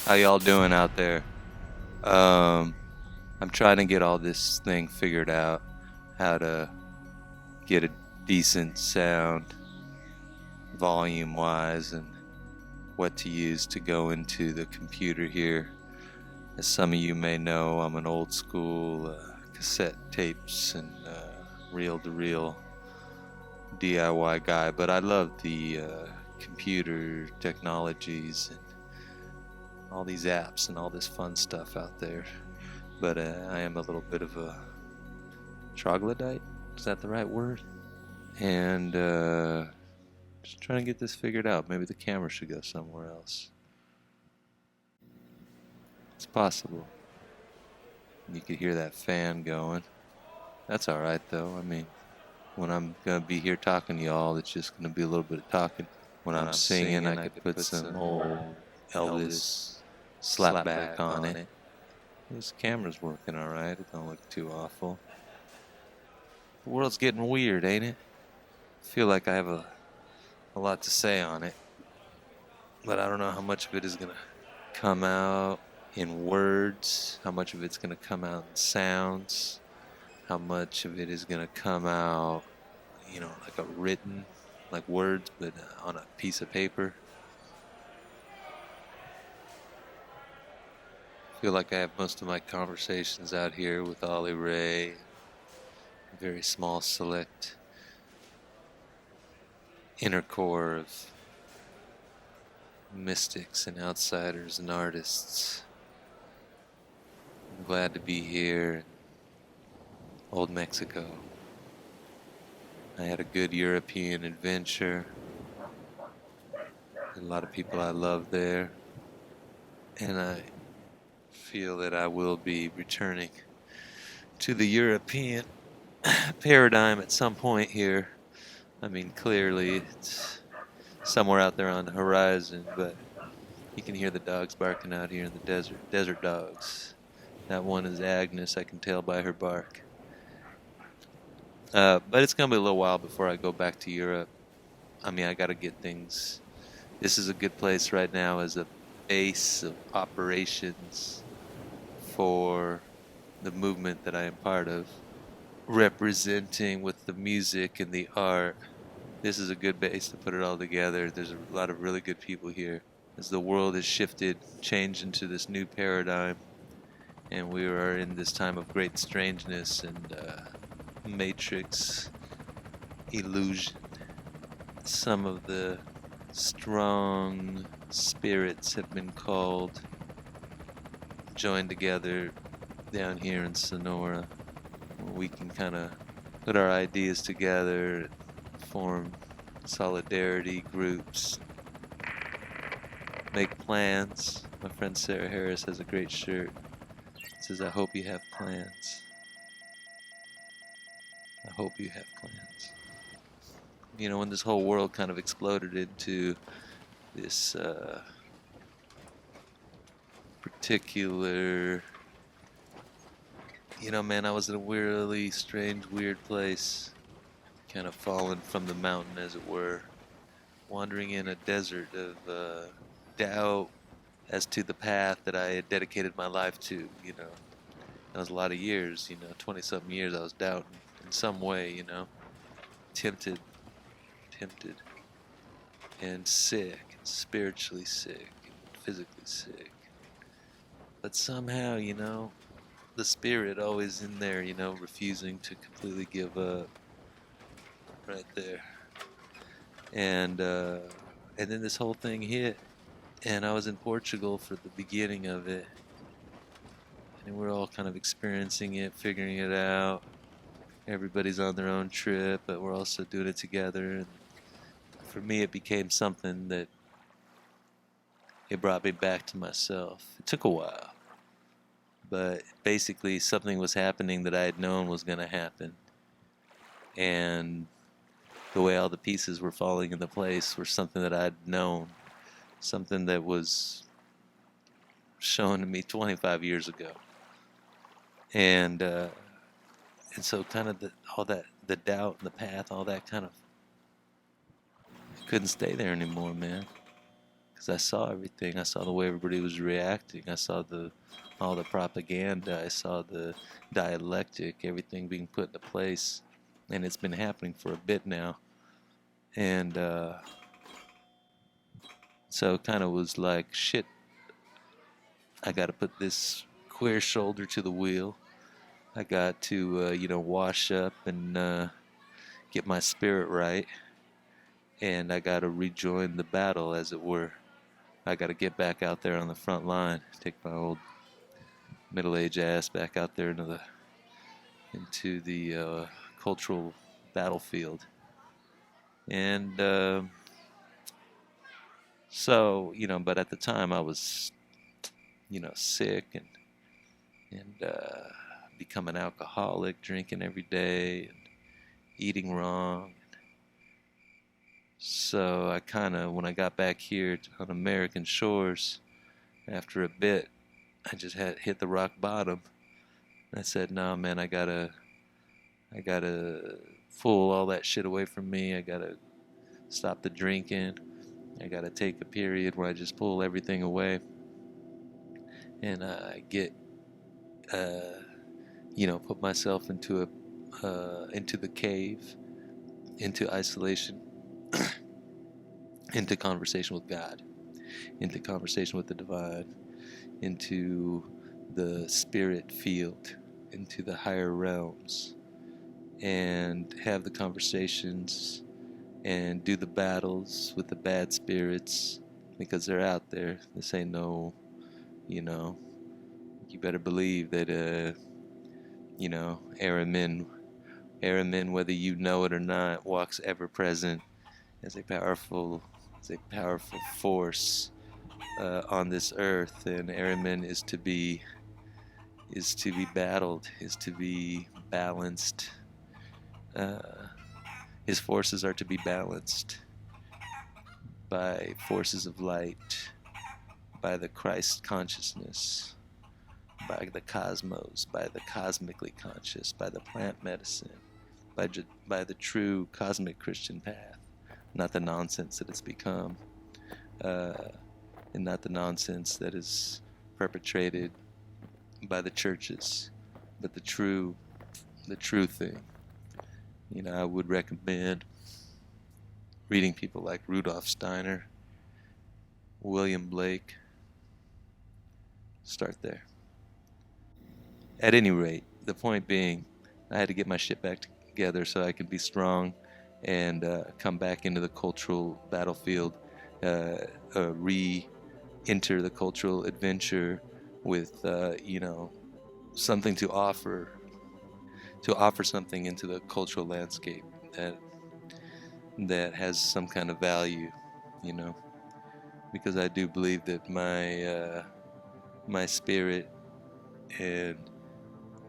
How y'all doing out there? I'm trying to get all this thing figured out, how to get a decent sound volume-wise and what to use to go into the computer here. As some of you may know, I'm an old school cassette tapes and reel-to-reel DIY guy, but I love the computer technologies and all these apps and all this fun stuff out there. But I am a little bit of a troglodyte. Is that the right word? And just trying to get this figured out. Maybe the camera should go somewhere else. It's possible. You could hear that fan going. That's alright though. I mean, when I'm gonna be here talking to y'all, it's just gonna be a little bit of talking. When I'm singing, I could put some old Elvis slapback on it. This camera's working alright. It don't look too awful. The world's getting weird, ain't it? I feel like I have a lot to say on it, but I don't know how much of it is gonna come out in words, how much of it's gonna come out in sounds, how much of it is gonna come out, like a written, like words, but on a piece of paper. I feel like I have most of my conversations out here with Ollie Ray, a very small select inner core of mystics and outsiders and artists. I'm glad to be here in old Mexico. I had a good European adventure. A lot of people I love there. And I feel that I will be returning to the European paradigm at some point here. I mean, clearly it's somewhere out there on the horizon, but you can hear the dogs barking out here in the desert dogs. That one is Agnes, I can tell by her bark. But it's going to be a little while before I go back to Europe. I mean, I got to get things. This is a good place right now as a base of operations for the movement that I am part of, representing with the music and the art. This is a good base to put it all together. There's a lot of really good people here. As the world has shifted, changed into this new paradigm, and we are in this time of great strangeness and matrix illusion. Some of the strong spirits have been called, joined together down here in Sonora, where we can kind of put our ideas together, form solidarity groups, make plans. My friend Sarah Harris has a great shirt. It says, "I hope you have plans." I hope you have plans. When this whole world kind of exploded into this particular, man, I was in a really strange, weird place, kind of fallen from the mountain, as it were, wandering in a desert of doubt as to the path that I had dedicated my life to. That was a lot of years, 20-something years I was doubting in some way, tempted and sick, and spiritually sick, and physically sick. But somehow, the spirit always in there, refusing to completely give up. Right there. And then this whole thing hit, and I was in Portugal for the beginning of it. And we're all kind of experiencing it, figuring it out. Everybody's on their own trip, but we're also doing it together. And for me, it became something that it brought me back to myself. It took a while, but basically something was happening that I had known was going to happen. And the way all the pieces were falling into place were something that I'd known, something that was shown to me 25 years ago. And so kind of all that, the doubt and the path, all that kind of, I couldn't stay there anymore, man. because I saw everything. I saw the way everybody was reacting. I saw all the propaganda. I saw the dialectic, everything being put into place, and it's been happening for a bit now. And so it kind of was like, shit, I got to put this queer shoulder to the wheel. I got to, wash up and get my spirit right, and I got to rejoin the battle, as it were. I got to get back out there on the front line, take my old middle-aged ass back out there into the cultural battlefield. And so, but at the time I was, sick and become an alcoholic, drinking every day and eating wrong. So I kind of, when I got back here on American shores, after a bit, I just had hit the rock bottom. I said, "No, man, I gotta pull all that shit away from me. I gotta stop the drinking. I gotta take a period where I just pull everything away, and I get, put myself into the cave, into isolation, into conversation with God, into conversation with the divine, into the spirit field, into the higher realms, and have the conversations and do the battles with the bad spirits, because they're out there. This ain't no, you know, you better believe that, Aramin, whether you know it or not, walks ever present as a powerful force on this earth, and Aramin is to be battled, is to be balanced. His forces are to be balanced by forces of light, by the Christ consciousness, by the cosmos, by the cosmically conscious, by the plant medicine, by the true cosmic Christian path, not the nonsense that it's become, uh, and not the nonsense that is perpetrated by the churches, but the true thing. I would recommend reading people like Rudolf Steiner, William Blake. Start there. At any rate, the point being, I had to get my shit back together so I could be strong and come back into the cultural battlefield, re-enter the cultural adventure with, something to offer something into the cultural landscape that has some kind of value, you know, because I do believe that my spirit and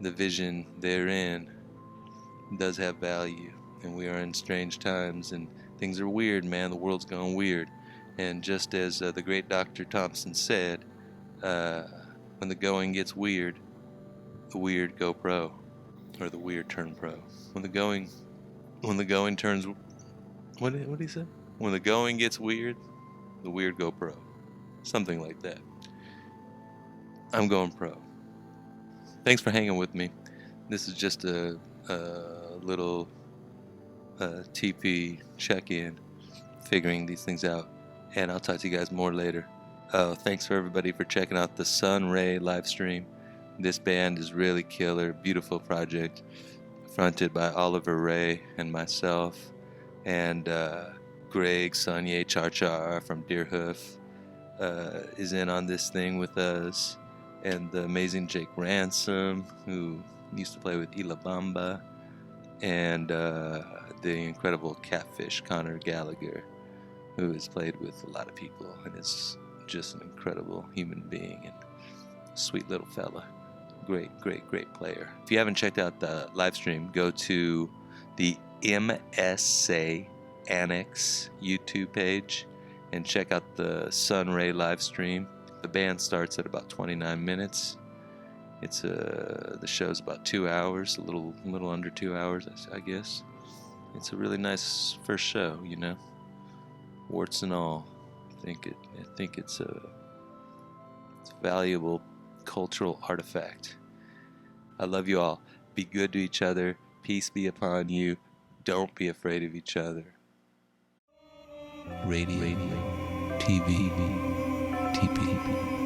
the vision therein does have value, and we are in strange times, and things are weird, man. The world's gone weird, and just as the great Dr. Thompson said, when the going gets weird, the weird go pro, or the weird turn pro. When the going turns, what he said? When the going gets weird, the weird go pro, something like that. I'm going pro. Thanks for hanging with me. This is just a little TP check-in, figuring these things out, and I'll talk to you guys more later. Oh, thanks for everybody for checking out the Sun Ray live stream. This band is really killer, beautiful project, fronted by Oliver Ray and myself, and Greg Sonny Char from Deerhoof is in on this thing with us, and the amazing Jake Ransom, who used to play with Ilabamba, and the incredible Catfish Connor Gallagher, who has played with a lot of people and is just an incredible human being and sweet little fella. Great player. If you haven't checked out the live stream, go to the MSA Annex YouTube page and check out the Sun Ray live stream. The band starts at about 29 minutes. It's the show's about 2 hours, a little under 2 hours, I guess. It's a really nice first show, warts and all. I think it's a valuable cultural artifact. I love you all. Be good to each other. Peace be upon you. Don't be afraid of each other. Radio, TV, TP.